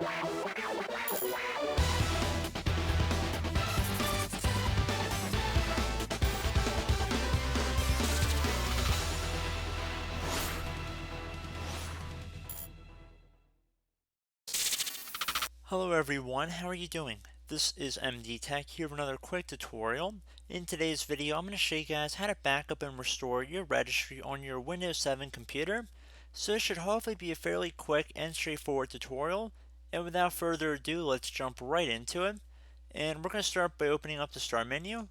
Hello everyone, how are you doing? This is MD Tech here with another quick tutorial. In today's video, I'm going to show you guys how to backup and restore your registry on your Windows 7 computer. So this should hopefully be a fairly quick and straightforward tutorial. And without further ado, let's jump right into it. And we're going to start by opening up the Start menu,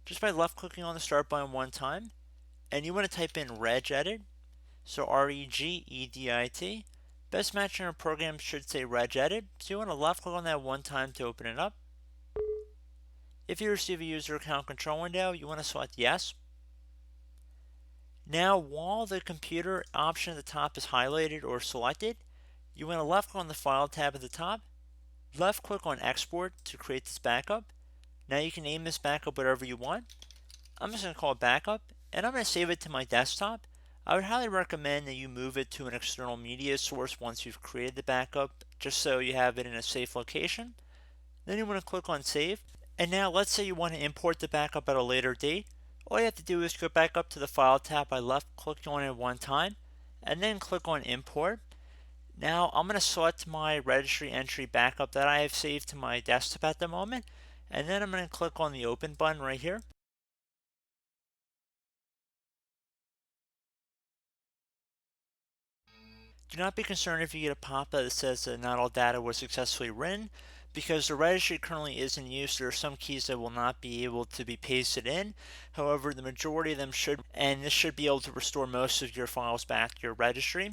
just by left clicking on the Start button one time. And you want to type in regedit, so regedit. Best match in our program should say regedit, so you want to left click on that one time to open it up. If you receive a user account control window, you want to select yes. Now, while the computer option at the top is highlighted or selected, you want to left click on the File tab at the top, left click on Export to create this backup. Now you can name this backup whatever you want. I'm just going to call it Backup, and I'm going to save it to my desktop. I would highly recommend that you move it to an external media source once you've created the backup, just so you have it in a safe location. Then you want to click on Save. And now let's say you want to import the backup at a later date. All you have to do is go back up to the File tab by left clicking on it one time, and then click on Import. Now I'm going to select my registry entry backup that I have saved to my desktop at the moment, and then I'm going to click on the Open button right here. Do not be concerned if you get a pop-up that says that not all data was successfully written, because the registry currently is in use. There are some keys that will not be able to be pasted in. However, the majority of them should, and this should be able to restore most of your files back to your registry.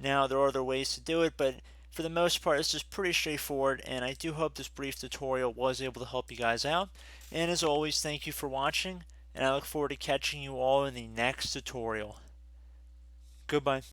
Now, there are other ways to do it, but for the most part, this is pretty straightforward, and I do hope this brief tutorial was able to help you guys out. And as always, thank you for watching, and I look forward to catching you all in the next tutorial. Goodbye.